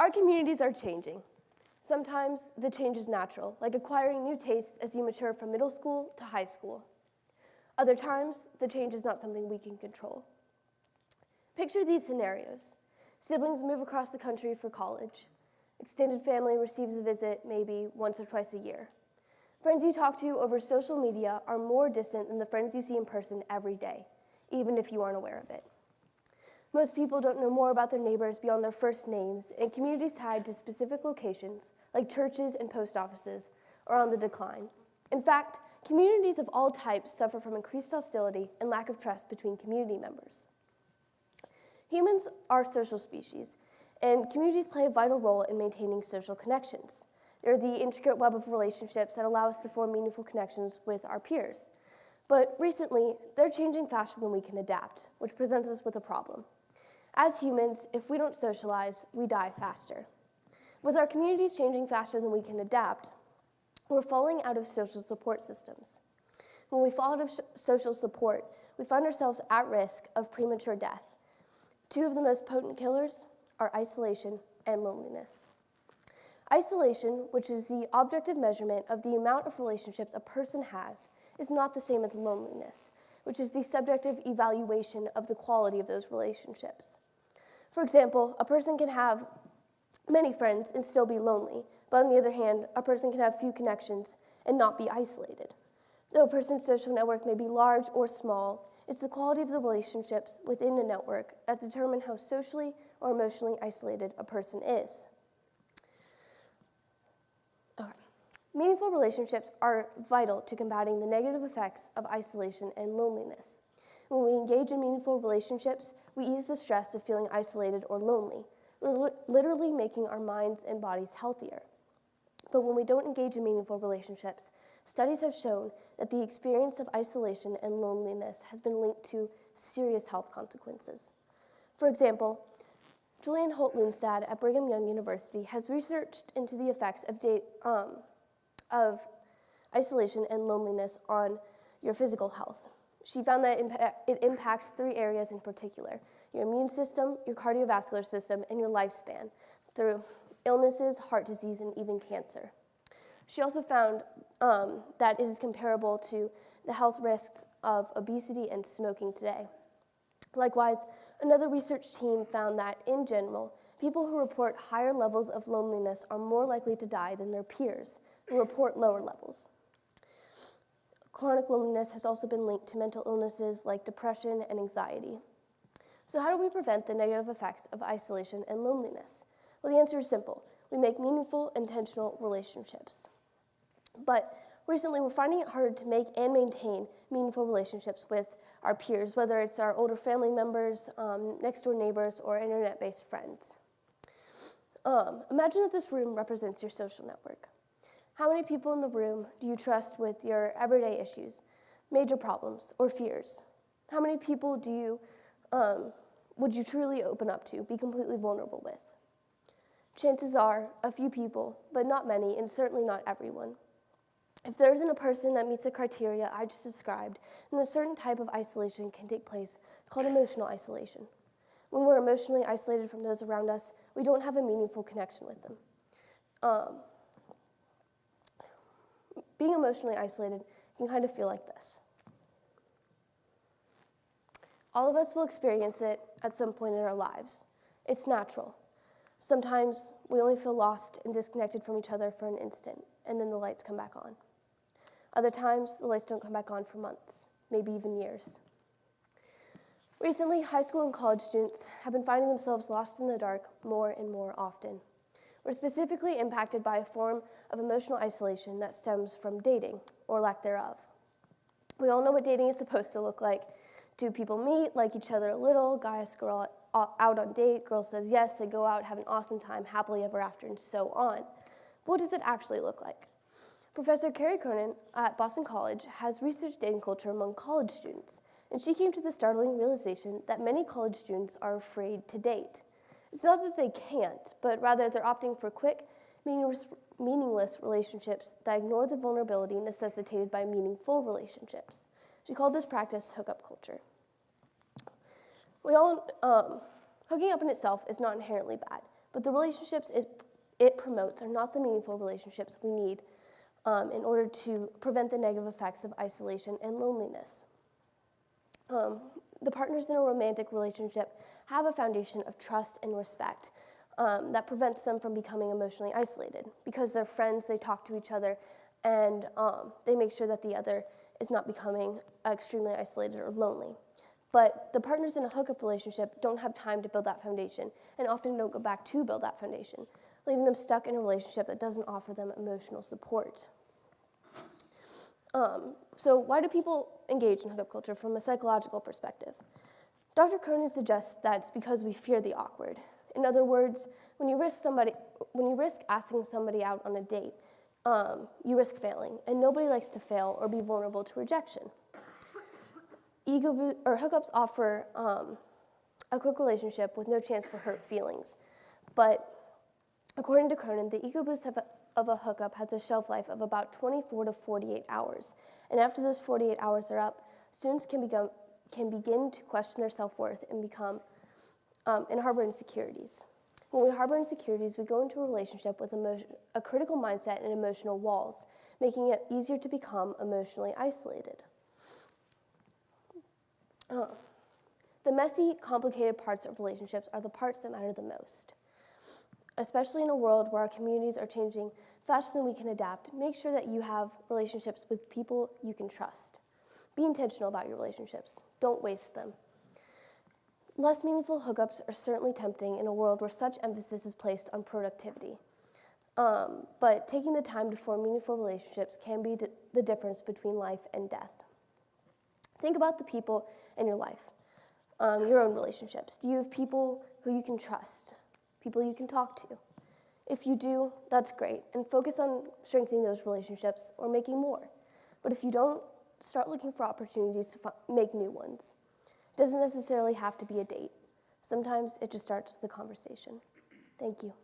Our communities are changing. Sometimes the change is natural, like acquiring new tastes as you mature from middle school to high school. Other times, the change is not something we can control. Picture these scenarios. Siblings move across the country for college. Extended family receives a visit maybe once or twice a year. Friends you talk to over social media are more distant than the friends you see in person every day, even if you aren't aware of it. Most people don't know more about their neighbors beyond their first names, and communities tied to specific locations, like churches and post offices, are on the decline. In fact, communities of all types suffer from increased hostility and lack of trust between community members. Humans are social species, and communities play a vital role in maintaining social connections. They're the intricate web of relationships that allow us to form meaningful connections with our peers. But recently, they're changing faster than we can adapt, which presents us with a problem. As humans, if we don't socialize, we die faster. With our communities changing faster than we can adapt, we're falling out of social support systems. When we fall out of social support, we find ourselves at risk of premature death. Two of the most potent killers are isolation and loneliness. Isolation, which is the objective measurement of the amount of relationships a person has, is not the same as loneliness, which is the subjective evaluation of the quality of those relationships. For example, a person can have many friends and still be lonely, but on the other hand, a person can have few connections and not be isolated. Though a person's social network may be large or small, it's the quality of the relationships within a network that determine how socially or emotionally isolated a person is. Okay. Meaningful relationships are vital to combating the negative effects of isolation and loneliness. When we engage in meaningful relationships, we ease the stress of feeling isolated or lonely, literally making our minds and bodies healthier. But when we don't engage in meaningful relationships, studies have shown that the experience of isolation and loneliness has been linked to serious health consequences. For example, Julian Holt-Lunstad at Brigham Young University has researched into the effects of isolation and loneliness on your physical health. She found that it impacts three areas in particular: your immune system, your cardiovascular system, and your lifespan, through illnesses, heart disease, and even cancer. She also found that it is comparable to the health risks of obesity and smoking today. Likewise, another research team found that, in general, people who report higher levels of loneliness are more likely to die than their peers who report lower levels. Chronic loneliness has also been linked to mental illnesses like depression and anxiety. So how do we prevent the negative effects of isolation and loneliness? Well, the answer is simple. We make meaningful, intentional relationships. But recently, we're finding it hard to make and maintain meaningful relationships with our peers, whether it's our older family members, next-door neighbors, or internet-based friends. Imagine that this room represents your social network. How many people in the room do you trust with your everyday issues, major problems, or fears? How many people would you truly open up to, be completely vulnerable with? Chances are a few people, but not many, and certainly not everyone. If there isn't a person that meets the criteria I just described, then a certain type of isolation can take place called emotional isolation. When we're emotionally isolated from those around us, we don't have a meaningful connection with them. Being emotionally isolated can kind of feel like this. All of us will experience it at some point in our lives. It's natural. Sometimes we only feel lost and disconnected from each other for an instant, and then the lights come back on. Other times, the lights don't come back on for months, maybe even years. Recently, high school and college students have been finding themselves lost in the dark more and more often. We're specifically impacted by a form of emotional isolation that stems from dating, or lack thereof. We all know what dating is supposed to look like. Do people meet, like each other a little, guy asks girl out on date, girl says yes, they go out, have an awesome time, happily ever after, and so on. But what does it actually look like? Professor Carrie Cronin at Boston College has researched dating culture among college students, and she came to the startling realization that many college students are afraid to date. It's not that they can't, but rather they're opting for quick, meaningless relationships that ignore the vulnerability necessitated by meaningful relationships. She called this practice hookup culture. Hooking up in itself is not inherently bad, But the relationships it promotes are not the meaningful relationships we need in order to prevent the negative effects of isolation and loneliness. The partners in a romantic relationship have a foundation of trust and respect that prevents them from becoming emotionally isolated. Because they're friends, they talk to each other, and they make sure that the other is not becoming extremely isolated or lonely. But the partners in a hookup relationship don't have time to build that foundation and often don't go back to build that foundation, leaving them stuck in a relationship that doesn't offer them emotional support. So why do people engage in hookup culture from a psychological perspective? Dr. Cronin suggests that it's because we fear the awkward. In other words, when you risk asking somebody out on a date, you risk failing, and nobody likes to fail or be vulnerable to rejection. Hookups offer a quick relationship with no chance for hurt feelings, but according to Cronin, the ego boost of a hookup has a shelf life of about 24 to 48 hours, and after those 48 hours are up, students can begin to question their self-worth and and harbor insecurities. When we harbor insecurities, we go into a relationship with a critical mindset and emotional walls, making it easier to become emotionally isolated. The messy, complicated parts of relationships are the parts that matter the most. Especially in a world where our communities are changing faster than we can adapt, make sure that you have relationships with people you can trust. Be intentional about your relationships. Don't waste them. Less meaningful hookups are certainly tempting in a world where such emphasis is placed on productivity. But taking the time to form meaningful relationships can be the difference between life and death. Think about the people in your life, your own relationships. Do you have people who you can trust, people you can talk to? If you do, that's great, and focus on strengthening those relationships or making more. But if you don't, start looking for opportunities to make new ones. It doesn't necessarily have to be a date. Sometimes it just starts with a conversation. Thank you.